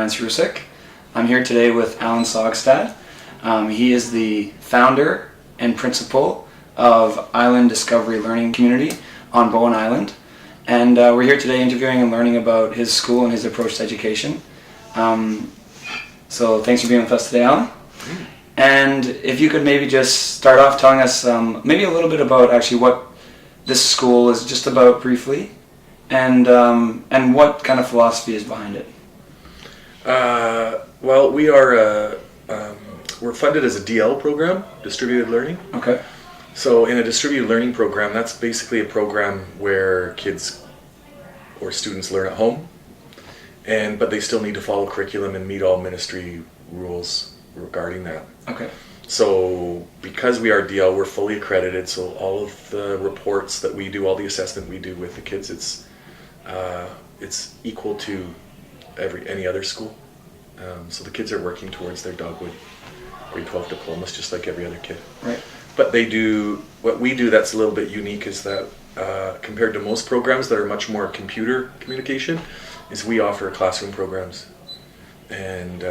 Lance Rusick. I'm here today with Allan Saugstad. He is the founder and principal of Island Discovery Learning Community on Bowen Island. And we're here today interviewing and learning about his school and his approach to education. So thanks for being with us today, Allan. And if you could maybe just start off telling us maybe a little bit about actually what this school is just about briefly, and what kind of philosophy is behind it. Well, we are we're funded as a DL program, distributed learning. Okay. So in a distributed learning program, that's basically a program where kids or students learn at home, but they still need to follow curriculum and meet all ministry rules regarding that. Okay. So because we are DL, we're fully accredited, so all of the reports that we do, all the assessment we do with the kids, it's equal to any other school. So the kids are working towards their Dogwood grade 12 diplomas just like every other kid. Right. But what we do that's a little bit unique is that compared to most programs that are much more computer communication, is we offer classroom programs. And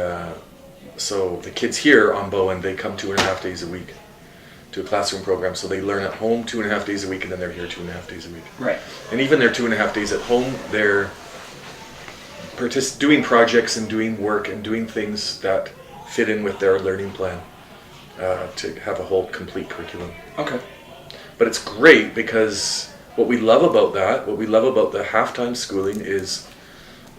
so the kids here on Bowen, they come 2.5 days a week to a classroom program. So they learn at home 2.5 days a week, and then they're here 2.5 days a week. Right. And even their 2.5 days at home, they're doing projects and doing work and doing things that fit in with their learning plan to have a whole complete curriculum. Okay. But it's great because what we love about the halftime schooling is,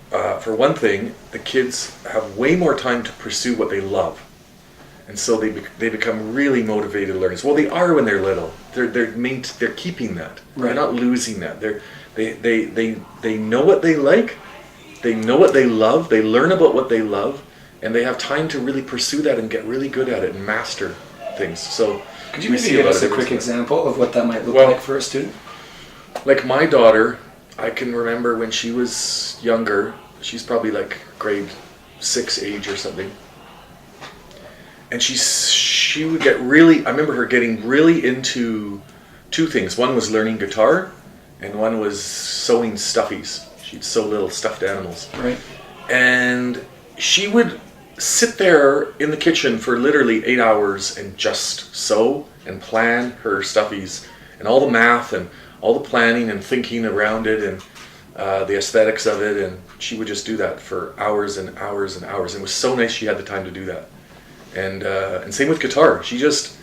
for one thing, the kids have way more time to pursue what they love, and so they become really motivated learners. Well, they are when they're little. They're keeping that. Right. They're not losing that. They know what they like. They know what they love. They learn about what they love, and they have time to really pursue that and get really good at it and master things. So could you maybe give us a quick example of what that might look like for a student? Like my daughter, I can remember when she was younger, she's probably like grade 6 age or something, and she would get really, I remember her getting really into two things. One was learning guitar, and one was sewing stuffies. She'd sew little stuffed animals. Right. And she would sit there in the kitchen for literally 8 hours and just sew and plan her stuffies, and all the math and all the planning and thinking around it, and the aesthetics of it, and she would just do that for hours and hours and hours. And it was so nice she had the time to do that. And same with guitar. She just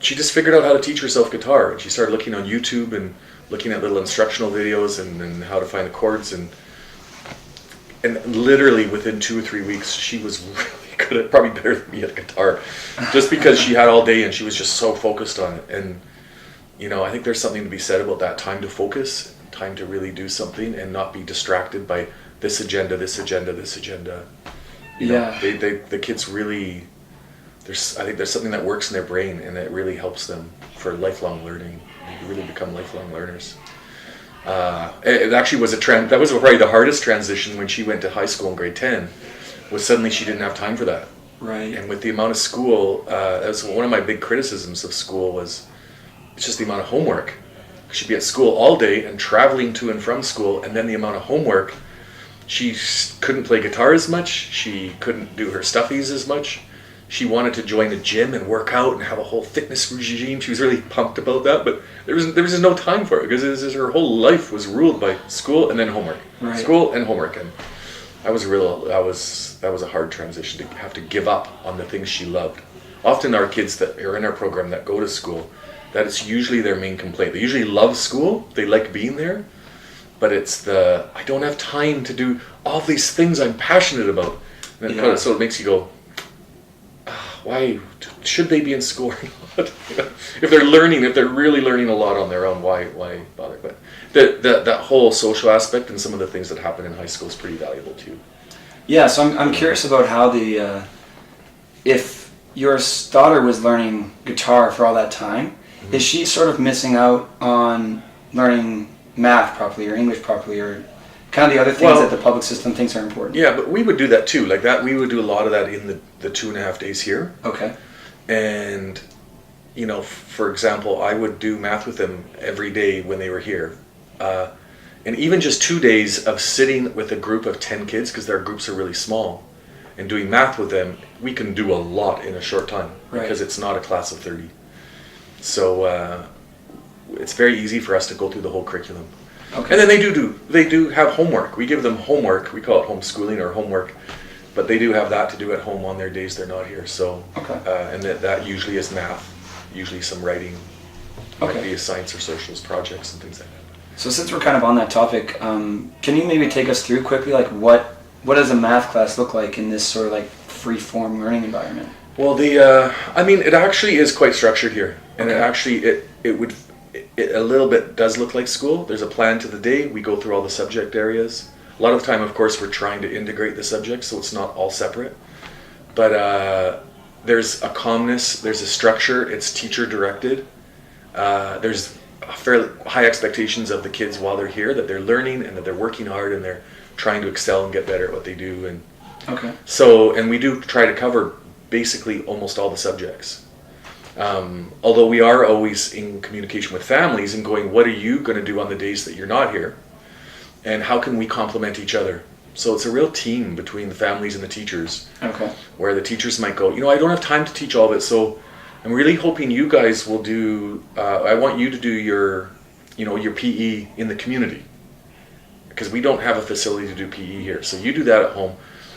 figured out how to teach herself guitar, and she started looking on YouTube and looking at little instructional videos and how to find the chords, and literally within 2 or 3 weeks she was really good at, probably better than me at guitar, just because she had all day and she was just so focused on it. And I think there's something to be said about that time to focus, time to really do something and not be distracted by this agenda. The kids really, I think there's something that works in their brain, and it really helps them for lifelong learning. They really become lifelong learners. It actually was that was probably the hardest transition when she went to high school in grade 10, was suddenly she didn't have time for that. Right. And with the amount of school, that was one of my big criticisms of school, was it's just the amount of homework. She'd be at school all day and traveling to and from school, and then the amount of homework. She couldn't play guitar as much. She couldn't do her stuffies as much. She wanted to join a gym and work out and have a whole fitness regime. She was really pumped about that, but there was just no time for it, because her whole life was ruled by school and then homework. Right. School and homework, and that was a hard transition to have to give up on the things she loved. Often our kids that are in our program that go to school, that is usually their main complaint. They usually love school, they like being there, but it's I don't have time to do all these things I'm passionate about. And so it makes you go, why should they be in school or not? If they're really learning a lot on their own, why bother? But that whole social aspect and some of the things that happen in high school is pretty valuable too. Yeah, so I'm curious about how if your daughter was learning guitar for all that time, mm-hmm. is she sort of missing out on learning math properly or English properly, or kind of the other things that the public system thinks are important? Yeah, but we would do that too. Like that, we would do a lot of that in the 2.5 days here. Okay. And, for example, I would do math with them every day when they were here. And even just 2 days of sitting with a group of 10 kids, because their groups are really small, and doing math with them, we can do a lot in a short time, because it's not a class of 30. So it's very easy for us to go through the whole curriculum. Okay. And then they do have homework. We give them homework. We call it homeschooling or homework, but they do have that to do at home on their days they're not here. So, and that usually is math, usually some writing, might be a science or socials projects and things like that. So since we're kind of on that topic, can you maybe take us through quickly, like what does a math class look like in this sort of like free-form learning environment? Well, I mean, it actually is quite structured here, and it a little bit does look like school. There's a plan to the day. We go through all the subject areas. A lot of the time, of course, we're trying to integrate the subjects, so it's not all separate. But there's a calmness, there's a structure, it's teacher-directed. There's fairly high expectations of the kids while they're here, that they're learning and that they're working hard and they're trying to excel and get better at what they do. And so, and we do try to cover basically almost all the subjects. Although we are always in communication with families and going, what are you going to do on the days that you're not here? And how can we complement each other? So it's a real team between the families and the teachers. Where the teachers might go, I don't have time to teach all of it, so I'm really hoping you guys will do, I want you to do your PE in the community. Because we don't have a facility to do PE here. So you do that at home.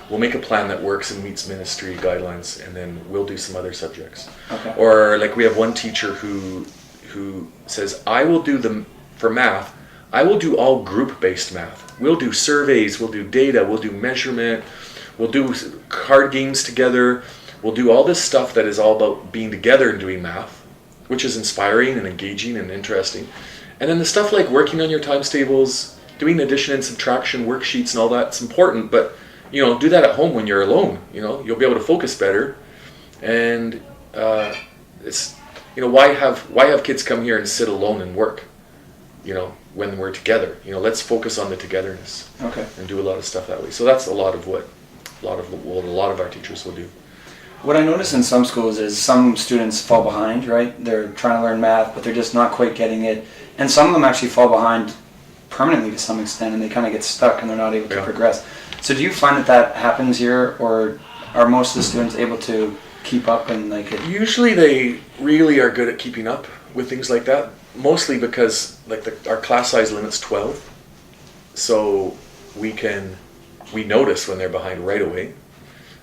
We'll make a plan that works and meets ministry guidelines, and then we'll do some other subjects. Or like we have one teacher who says, I will do for math, I will do all group-based math. We'll do surveys, we'll do data, we'll do measurement, we'll do card games together, we'll do all this stuff that is all about being together and doing math, which is inspiring and engaging and interesting. And then the stuff like working on your times tables, doing addition and subtraction worksheets and all that, it's important, but do that at home when you're alone. You'll be able to focus better. And it's why have kids come here and sit alone and work? When we're together, let's focus on the togetherness. And do a lot of stuff that way. So that's a lot of what a lot of our teachers will do. What I notice in some schools is some students fall behind, right? They're trying to learn math, but they're just not quite getting it. And some of them actually fall behind permanently to some extent, and they kind of get stuck and they're not able to progress. So do you find that happens here, or are most of the students able to keep up and like it? Usually they really are good at keeping up with things like that, mostly because our class size limit's 12. So we notice when they're behind right away,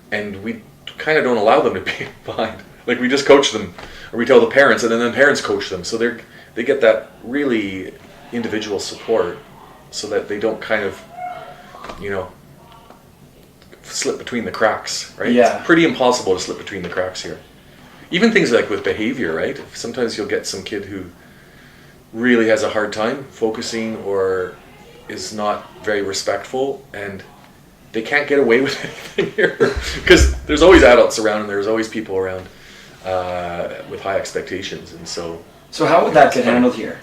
and we kind of don't allow them to be behind. Like we just coach them, or we tell the parents, and then the parents coach them. So they get that really individual support, so that they don't kind of, slip between the cracks, right? Yeah. It's pretty impossible to slip between the cracks here. Even things like with behavior, right? Sometimes you'll get some kid who really has a hard time focusing or is not very respectful, and they can't get away with anything here because there's always adults around and there's always people around with high expectations, and so. So how would that get handled here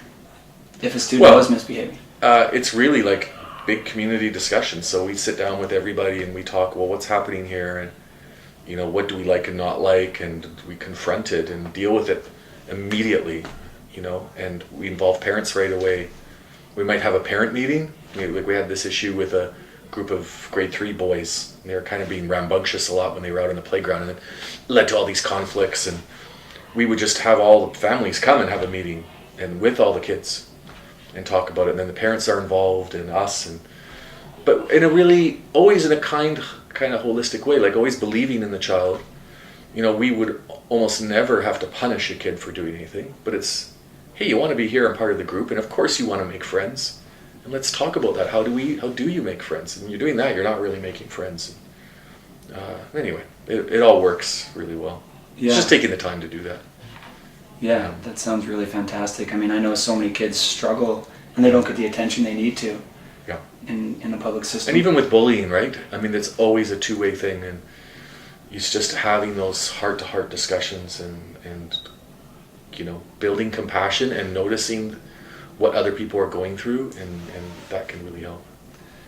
if a student was misbehaving? It's really like big community discussion. So we sit down with everybody and we talk, well, what's happening here, and what do we like and not like, and we confront it and deal with it immediately, and we involve parents right away. We might have a parent meeting. We had this issue with a group of grade 3 boys, and they were kind of being rambunctious a lot when they were out on the playground, and it led to all these conflicts, and we would just have all the families come and have a meeting and with all the kids and talk about it, and then the parents are involved and us, but in a really always in a kind of holistic way, like always believing in the child. We would almost never have to punish a kid for doing anything, but it's, hey, you want to be here and part of the group, and of course you want to make friends, and let's talk about that. How do you make friends? And when you're doing that, you're not really making friends. Anyway, it all works really well. Yeah. It's just taking the time to do that. Yeah, that sounds really fantastic. I mean, I know so many kids struggle and they don't get the attention they need to. Yeah. In the public system. And even with bullying, right? I mean, it's always a two-way thing, and it's just having those heart-to-heart discussions and building compassion and noticing what other people are going through, and that can really help.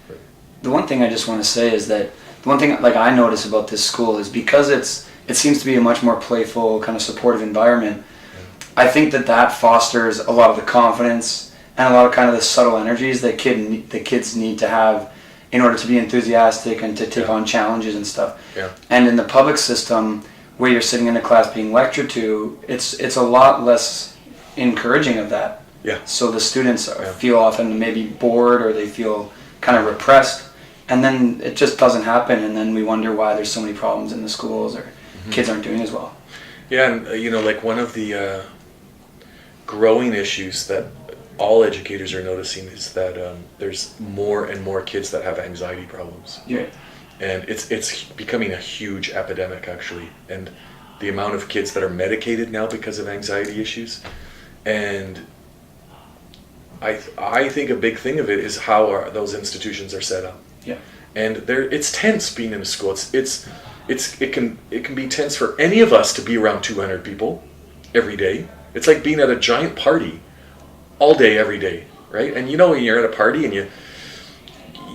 Right. The one thing I just want to say is that the one thing I notice about this school is because it seems to be a much more playful, kind of supportive environment. I think that fosters a lot of the confidence and a lot of kind of the subtle energies that the kids need to have in order to be enthusiastic and to take on challenges and stuff. Yeah. And in the public system, where you're sitting in a class being lectured to, it's a lot less encouraging of that. Yeah. So the students feel often maybe bored, or they feel kind of repressed, and then it just doesn't happen, and then we wonder why there's so many problems in the schools, or kids aren't doing as well. Yeah, and you know, like one of the growing issues that all educators are noticing is that there's more and more kids that have anxiety problems. Yeah. And it's becoming a huge epidemic, actually. And the amount of kids that are medicated now because of anxiety issues. And I think a big thing of it is how those institutions are set up. Yeah. And it's tense being in a school. It can be tense for any of us to be around 200 people every day. It's like being at a giant party all day, every day, right? And you know, when you're at a party and you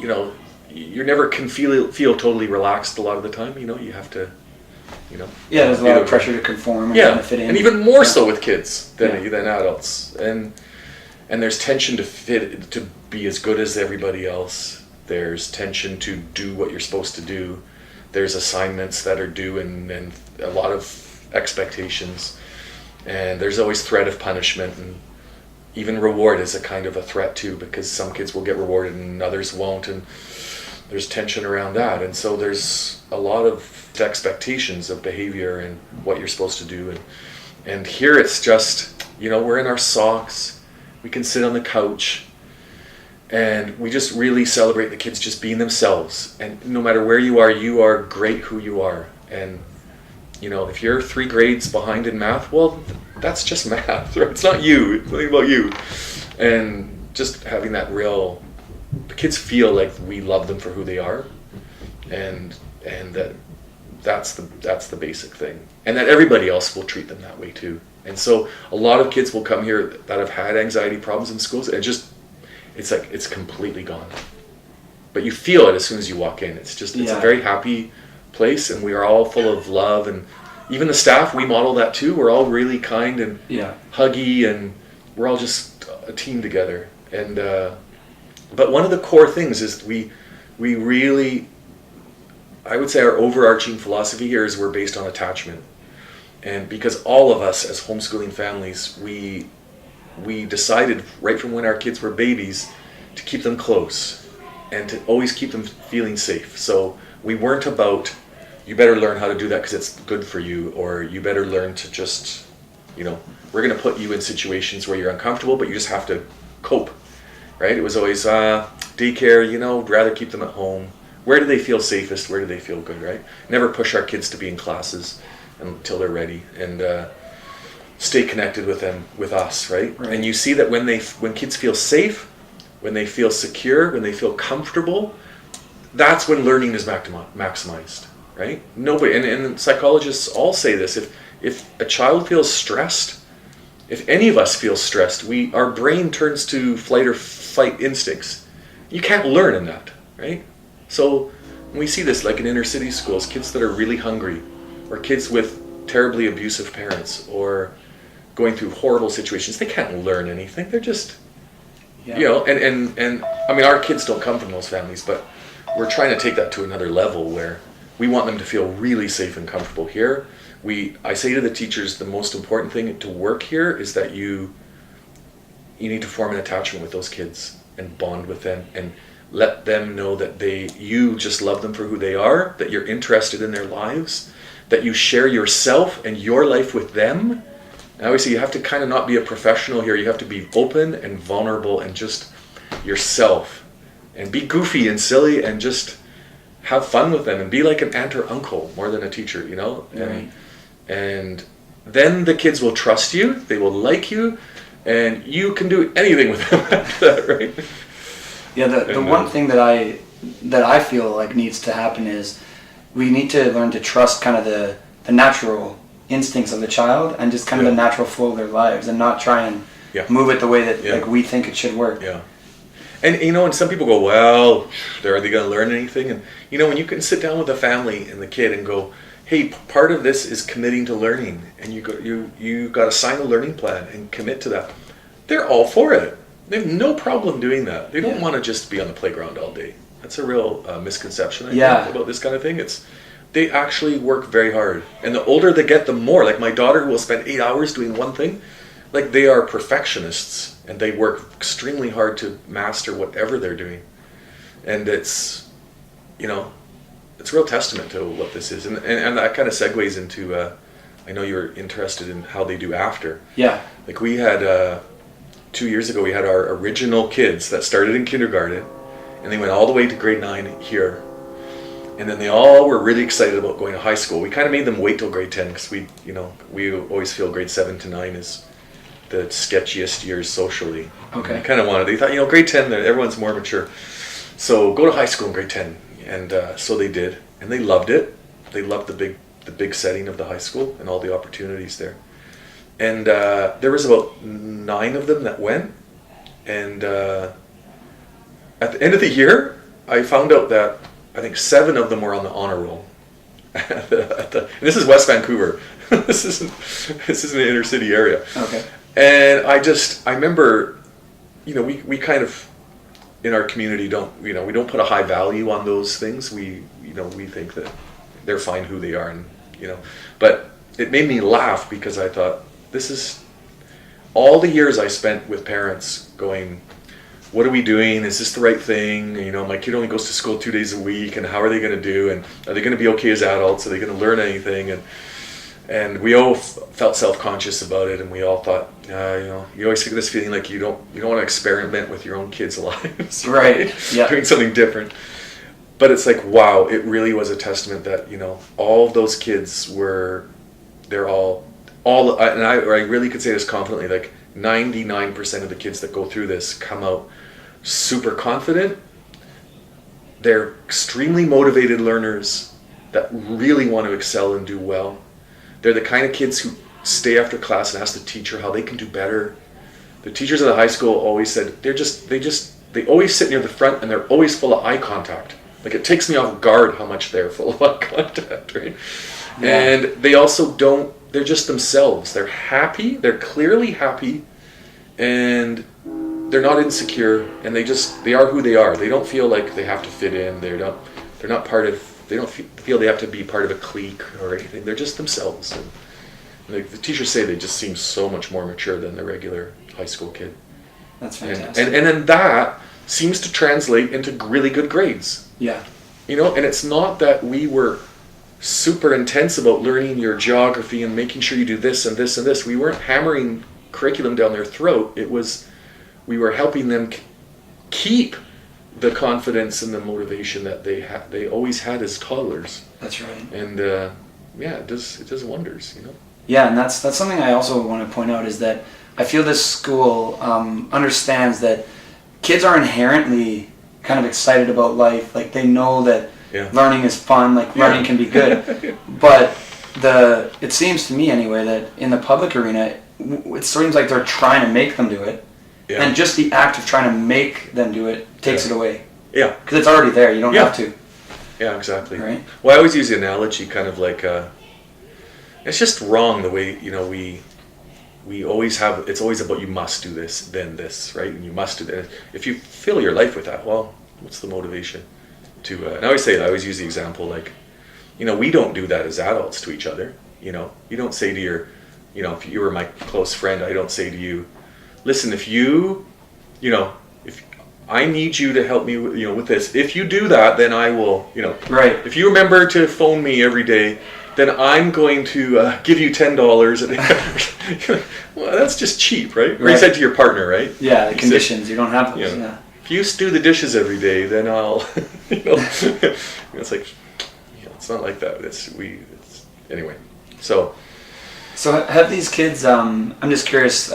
know, you never can feel totally relaxed a lot of the time. You know, you have to, you know. Yeah, there's a lot of pressure to conform and kind of fit in. And even more so with kids than adults. And there's tension to be as good as everybody else. There's tension to do what you're supposed to do. There's assignments that are due and a lot of expectations. And there's always threat of punishment, and even reward is a kind of a threat too, because some kids will get rewarded and others won't, and there's tension around that. And so there's a lot of expectations of behavior and what you're supposed to do. And here it's just, you know, we're in our socks, we can sit on the couch, and we just really celebrate the kids just being themselves. And no matter where you are great who you are. And you know, if you're 3 grades behind in math, well, that's just math, right? It's not you, it's nothing about you. And just having that the kids feel like we love them for who they are, and that's the basic thing. And that everybody else will treat them that way too. And so a lot of kids will come here that have had anxiety problems in schools, and it's like it's completely gone. But you feel it as soon as you walk in. It's a very happy place, and we are all full of love, and even the staff, we model that too. We're all really kind and huggy, and we're all just a team together. And but one of the core things is we really, I would say our overarching philosophy here is we're based on attachment. And because all of us as homeschooling families, we decided right from when our kids were babies to keep them close and to always keep them feeling safe. So we weren't about, you better learn how to do that because it's good for you, or you better learn to just, you know, we're going to put you in situations where you're uncomfortable, but you just have to cope, right? It was always daycare, you know, rather keep them at home. Where do they feel safest? Where do they feel good, right? Never push our kids to be in classes until they're ready, and stay connected with them, with us, right? And you see that when kids feel safe, when they feel secure, when they feel comfortable, that's when learning is maximized, right? Nobody, and psychologists all say this, if a child feels stressed, if any of us feel stressed, our brain turns to flight or fight instincts. You can't learn in that, right? So we see this like in inner city schools, kids that are really hungry, or kids with terribly abusive parents, or going through horrible situations, they can't learn anything. They're just, you know, and I mean, our kids don't come from those families, but we're trying to take that to another level where we want them to feel really safe and comfortable here. I say to the teachers, the most important thing to work here is that you need to form an attachment with those kids and bond with them and let them know that you just love them for who they are, that you're interested in their lives, that you share yourself and your life with them. And obviously you have to kind of not be a professional here. You have to be open and vulnerable and just yourself, and be goofy and silly and just have fun with them and be like an aunt or uncle more than a teacher, you know? Right. And then the kids will trust you, they will like you, and you can do anything with them after that, right? Yeah, the one thing that I feel like needs to happen is we need to learn to trust kind of the natural instincts of the child and just kind of the natural flow of their lives, and not try and move it the way that like we think it should work. Yeah. And you know, and some people go, well, are they going to learn anything? And you know, when you can sit down with the family and the kid and go, hey, part of this is committing to learning, and you got to sign a learning plan and commit to that. They're all for it. They have no problem doing that. They don't Yeah. want to just be on the playground all day. That's a real misconception, I Yeah. think, about this kind of thing. They actually work very hard. And the older they get, the more. Like my daughter will spend 8 hours doing one thing. Like they are perfectionists and they work extremely hard to master whatever they're doing. And it's, you know, it's a real testament to what this is. And that kind of segues into, I know you're interested in how they do after. Yeah. Like we had, 2 years ago, we had our original kids that started in kindergarten and they went all the way to grade 9 here. And then they all were really excited about going to high school. We kind of made them wait till grade 10 because we always feel grade 7 to 9 is the sketchiest years socially. Okay. They thought, grade 10, everyone's more mature. So go to high school in grade 10. And so they did. And they loved it. They loved the big setting of the high school and all the opportunities there. And there was about 9 of them that went. And at the end of the year, I found out that I think 7 of them were on the honor roll. This is West Vancouver. This isn't an inner city area. Okay. And I remember, we kind of, in our community we don't put a high value on those things. We think that they're fine who they are, and but it made me laugh because I thought, this is all the years I spent with parents going, what are we doing? Is this the right thing? My kid only goes to school 2 days a week, and how are they going to do? And are they going to be okay as adults? Are they going to learn anything? And we all felt self-conscious about it, and we all thought, you always get this feeling like you don't want to experiment with your own kids' lives, right? Yeah, doing something different. But it's like, wow, it really was a testament that all of those kids they're all, and I really could say this confidently, like 99% of the kids that go through this come out super confident. They're extremely motivated learners that really want to excel and do well. They're the kind of kids who stay after class and ask the teacher how they can do better. The teachers at the high school always said they always sit near the front and they're always full of eye contact. Like it takes me off guard how much they're full of eye contact, right? Yeah. And they also they're just themselves. They're happy, they're clearly happy, and they're not insecure, and they are who they are. They don't feel like they have to fit in. They don't feel they have to be part of a clique or anything. They're just themselves. And the teachers say they just seem so much more mature than the regular high school kid. That's fantastic. And then that seems to translate into really good grades. Yeah. And it's not that we were super intense about learning your geography and making sure you do this and this and this. We weren't hammering curriculum down their throat. It was, we were helping them keep the confidence and the motivation that they always had as toddlers. That's right. And it does wonders, Yeah, and that's something I also want to point out is that I feel this school understands that kids are inherently kind of excited about life. Like they know that learning is fun, like learning can be good. But it seems to me anyway that in the public arena, it seems like they're trying to make them do it. Yeah. And just the act of trying to make them do it takes it away. Yeah. Because it's already there. You don't have to. Yeah, exactly. Right? Well, I always use the analogy kind of like, it's just wrong the way, we always have, it's always about you must do this, then this, right? And you must do that. If you fill your life with that, well, what's the motivation to, and I always use the example like, we don't do that as adults to each other. You don't say to your, if you were my close friend, I don't say to you, listen, if I need you to help me, with this, if you do that, then I will, Right. If you remember to phone me every day, then I'm going to give you $10. Well, that's just cheap, right? Or you said to your partner, right? Yeah, the conditions, you don't have those. Yeah. If you do the dishes every day, then I'll, it's like, it's not like that. Anyway. So have these kids, I'm just curious,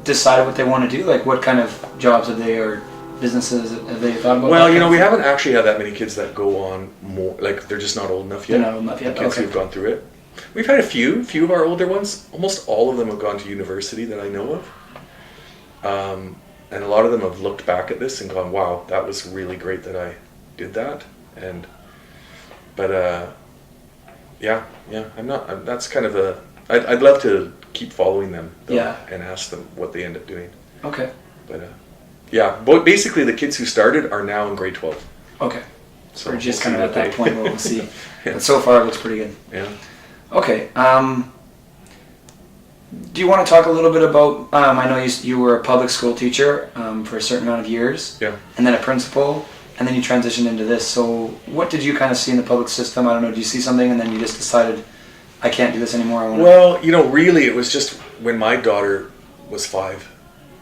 decided what they want to do? Like what kind of jobs have they or businesses have they thought about? Well, we haven't actually had that many kids that go on more, like they're just not old enough yet. They're not old enough yet. The kids who've gone through it. We've had a few of our older ones. Almost all of them have gone to university that I know of. And a lot of them have looked back at this and gone, wow, that was really great that I did that. That's kind of I'd love to keep following them though, and ask them what they end up doing. Okay. But yeah, but basically the kids who started are now in grade 12. Okay. So we're just we'll kind of see at what that point where we'll see. Yeah. But so far it looks pretty good. Yeah. Okay. Do you want to talk a little bit about, I know you were a public school teacher for a certain amount of years. Yeah. And then a principal, and then you transitioned into this. So what did you kind of see in the public system? I don't know, did you see something and then you just decided, I can't do this anymore? Well, really it was just when my daughter was 5,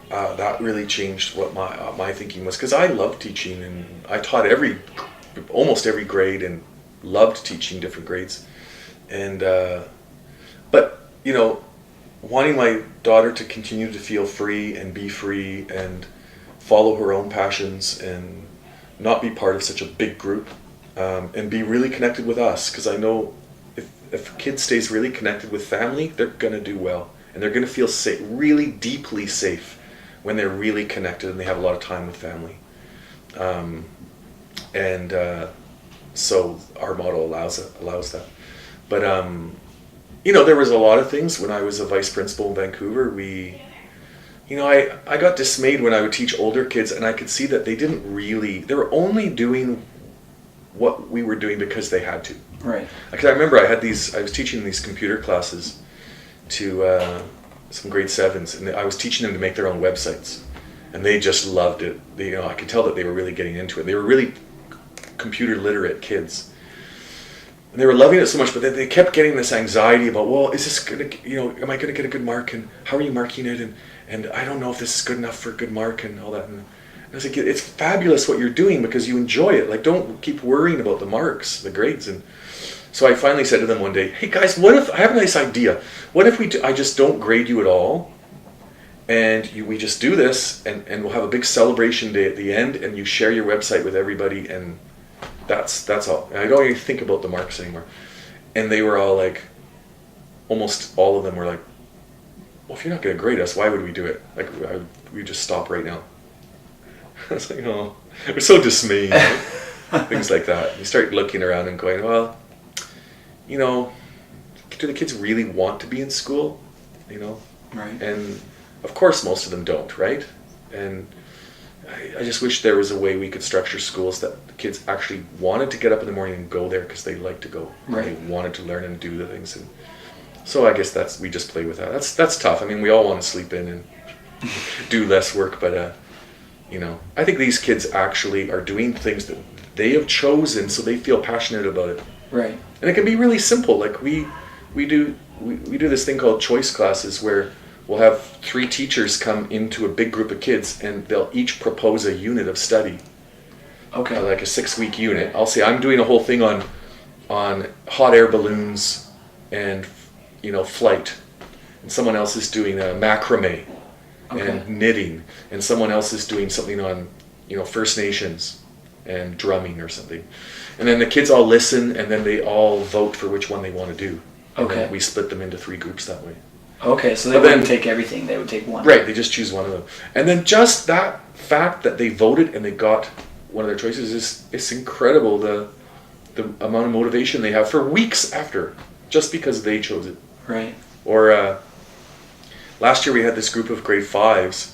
that really changed what my thinking was. Because I loved teaching, and I taught almost every grade and loved teaching different grades. And, but, wanting my daughter to continue to feel free and be free and follow her own passions and not be part of such a big group, and be really connected with us, because I know if a kid stays really connected with family, they're going to do well, and they're going to feel safe, really deeply safe, when they're really connected and they have a lot of time with family. So our model allows that. But there was a lot of things when I was a vice principal in Vancouver. I got dismayed when I would teach older kids, and I could see that they were only doing what we were doing because they had to. Right. Because I remember I was teaching these computer classes to some grade 7s, and I was teaching them to make their own websites, and they just loved it. I could tell that they were really getting into it. They were really computer literate kids. And they were loving it so much, but then they kept getting this anxiety about, well, is this gonna, am I gonna get a good mark, and how are you marking it, and I don't know if this is good enough for a good mark, and all that. And I was like, it's fabulous what you're doing because you enjoy it. Like, don't keep worrying about the marks, the grades. And so I finally said to them one day, hey guys, what if, I have a nice idea. What if I just don't grade you at all, and we just do this, and we'll have a big celebration day at the end, and you share your website with everybody, and that's all. And I don't even think about the marks anymore. And they were all like, almost all of them were like, well, if you're not going to grade us, why would we do it? Like, we just stop right now. I was like, oh, it was so dismaying. Things like that. You start looking around and going, well, do the kids really want to be in school? Right. And of course most of them don't, right? And I just wish there was a way we could structure schools that the kids actually wanted to get up in the morning and go there because they like to go. Right. They wanted to learn and do the things. And so I guess we just play with that. That's tough. I mean, we all want to sleep in and do less work, but I think these kids actually are doing things that they have chosen, so they feel passionate about it. Right. And it can be really simple. Like we do this thing called choice classes, where we'll have 3 teachers come into a big group of kids, and they'll each propose a unit of study. Okay. Like a 6-week unit. I'll say I'm doing a whole thing on hot air balloons and flight, and someone else is doing macrame and knitting, and someone else is doing something on First Nations and drumming or something. And then the kids all listen, and then they all vote for which one they want to do. And Okay. then we split them into 3 groups that way. Okay, so they wouldn't take everything, they would take one. Right, they just choose one of them. And then just that fact that they voted and they got one of their choices it's incredible, the amount of motivation they have for weeks after, just because they chose it. Right. Or last year we had this group of grade 5s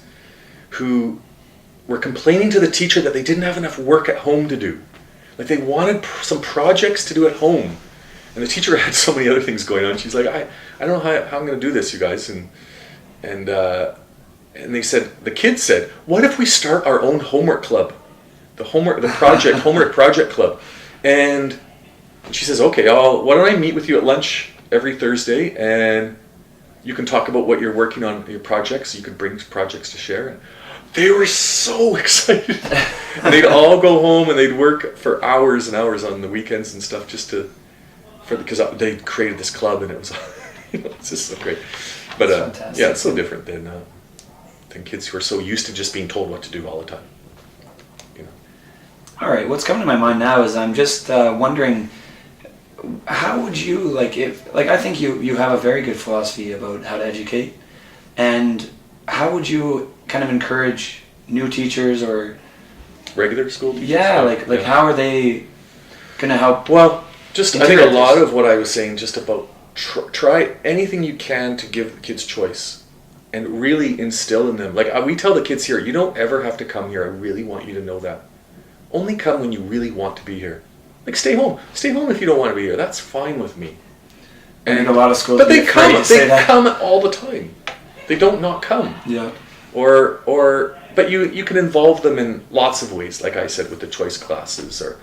who were complaining to the teacher that they didn't have enough work at home to do. Like, they wanted some projects to do at home. And the teacher had so many other things going on. She's like, I don't know how I'm going to do this, you guys. And they said, the kids said, what if we start our own homework club? Homework project club. And she says, okay, why don't I meet with you at lunch every Thursday, and you can talk about what you're working on, your projects. You could bring projects to share. And they were so excited. And they'd all go home and they'd work for hours and hours on the weekends and stuff because they created this club, and it was it's just so great. But yeah, it's so different than kids who are so used to just being told what to do all the time. All right, what's coming to my mind now is I'm just wondering, how would you, I think you have a very good philosophy about how to educate, and how would you kind of encourage new teachers or regular school teachers? Yeah, how are they going to help? Well, I think a lot of what I was saying, just about try anything you can to give the kids choice, and really instill in them. Like we tell the kids here, you don't ever have to come here. I really want you to know that. Only come when you really want to be here. Like stay home. Stay home if you don't want to be here. That's fine with me. And I think a lot of schools, but they come. They come all the time. They don't not come. Yeah. But you can involve them in lots of ways. Like I said, with the choice classes, or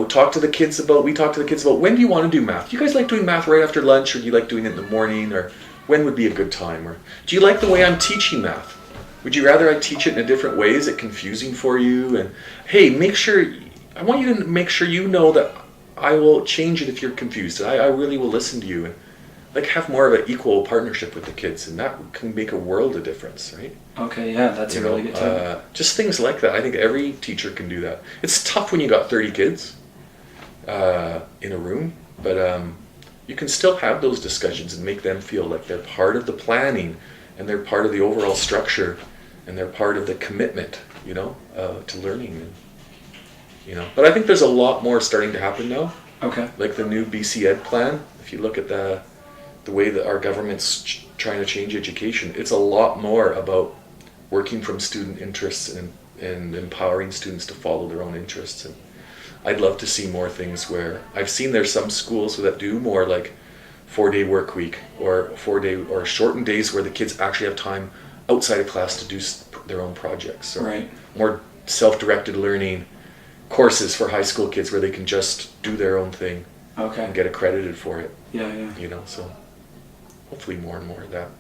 talk to the kids about. We talk to the kids about, when do you want to do math? Do you guys like doing math right after lunch, or do you like doing it in the morning, or when would be a good time? Or do you like the way I'm teaching math? Would you rather I teach it in a different way? Is it confusing for you? And hey, I want you to make sure you know that I will change it if you're confused. I really will listen to you, and like have more of an equal partnership with the kids, and that can make a world of difference, right? Okay, yeah, that's a really good tip. Just things like that. I think every teacher can do that. It's tough when you got 30 kids in a room, but you can still have those discussions and make them feel like they're part of the planning, and they're part of the overall structure, and they're part of the commitment, to learning. But I think there's a lot more starting to happen now. Okay. Like the new BC Ed plan. If you look at the way that our government's trying to change education, it's a lot more about working from student interests and empowering students to follow their own interests. And I'd love to see more things where I've seen there's some schools that do more like 4-day work week, or 4-day or shortened days where the kids actually have time outside of class to do their own projects, or right. More self-directed learning courses for high school kids where they can just do their own thing. Okay. And get accredited for it. Yeah. So hopefully more and more of that.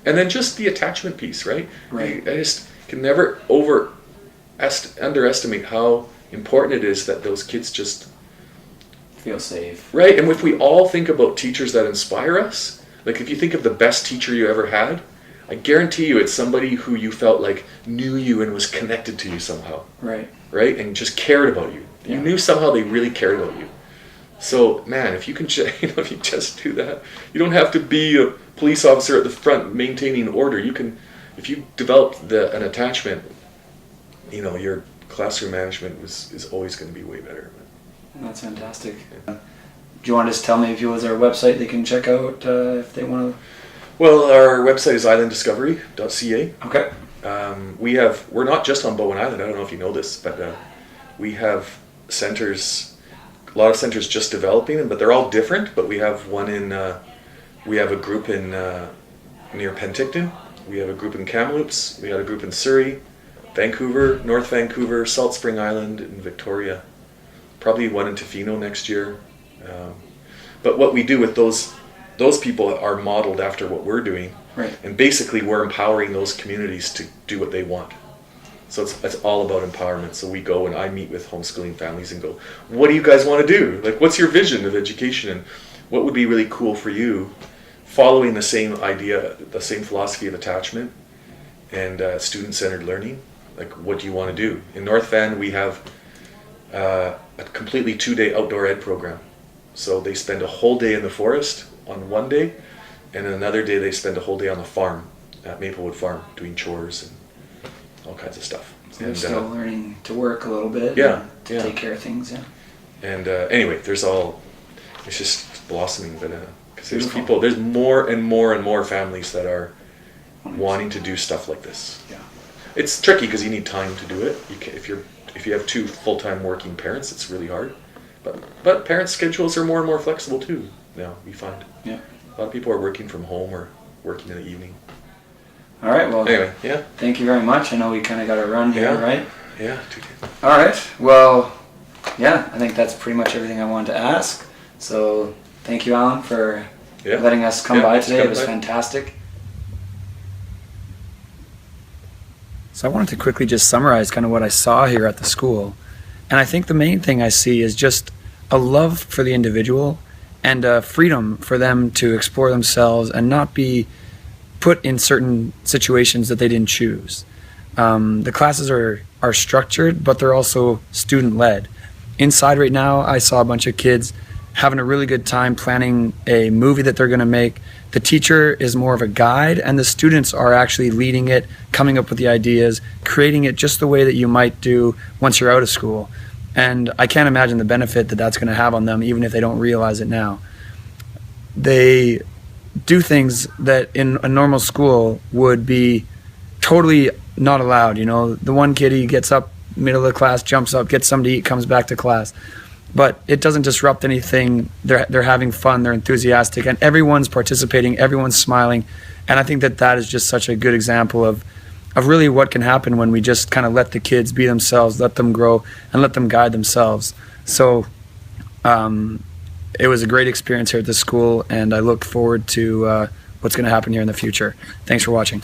And then just the attachment piece, right? Right. I just can never underestimate how important it is that those kids just feel safe. Right, and if we all think about teachers that inspire us, like if you think of the best teacher you ever had, I guarantee you it's somebody who you felt like knew you and was connected to you somehow. Right. Right, and just cared about you. Yeah. You knew somehow they really cared about you. So, man, if you can, if you just do that, you don't have to be a police officer at the front maintaining order. You can, if you develop an attachment, your classroom management is always going to be way better. That's fantastic. Yeah. Do you want to just tell me if there's our website they can check out if they want to? Well, our website is islanddiscovery.ca. Okay. We're not just on Bowen Island. I don't know if you know this, but we have centers. A lot of centers just developing them, but they're all different. But we have one we have a group in near Penticton. We have a group in Kamloops. We have a group in Surrey, Vancouver, North Vancouver, Salt Spring Island, and Victoria. Probably one in Tofino next year. But what we do with those people are modeled after what we're doing. Right. And basically we're empowering those communities to do what they want. So it's all about empowerment. So we go and I meet with homeschooling families and go, what do you guys want to do? Like, what's your vision of education, and what would be really cool for you, following the same idea, the same philosophy of attachment and student-centered learning? Like, what do you want to do? In North Van, we have a completely 2-day outdoor ed program. So they spend a whole day in the forest on one day, and another day they spend a whole day on the farm at Maplewood Farm doing chores and all kinds of stuff. So they're still learning to work a little bit. Yeah. To take care of things. Yeah. And anyway, it's just blossoming, but because there's more and more and more families that are 100%. Wanting to do stuff like this. Yeah. It's tricky because you need time to do it. If you have 2 full-time working parents, it's really hard. But parents' schedules are more and more flexible too now, we find. Yeah. A lot of people are working from home or working in the evening. All right, well, anyway, yeah. Thank you very much. I know we kind of got to run here, right? Yeah. All right, well, yeah, I think that's pretty much everything I wanted to ask. So thank you, Allan, for letting us come by today. It was fantastic. So I wanted to quickly just summarize kind of what I saw here at the school. And I think the main thing I see is just a love for the individual and a freedom for them to explore themselves and not be put in certain situations that they didn't choose. The classes are structured, but they're also student-led. Inside right now, I saw a bunch of kids having a really good time planning a movie that they're going to make. The teacher is more of a guide, and the students are actually leading it, coming up with the ideas, creating it just the way that you might do once you're out of school. And I can't imagine the benefit that that's going to have on them, even if they don't realize it now. They do things that in a normal school would be totally not allowed. You know, the one kid, he gets up middle of the class, jumps up, gets something to eat, comes back to class. But it doesn't disrupt anything. They're having fun, they're enthusiastic, and everyone's participating, everyone's smiling. And I think that is just such a good example of really what can happen when we just kind of let the kids be themselves, let them grow, and let them guide themselves. So it was a great experience here at the school, and I look forward to what's going to happen here in the future. Thanks for watching.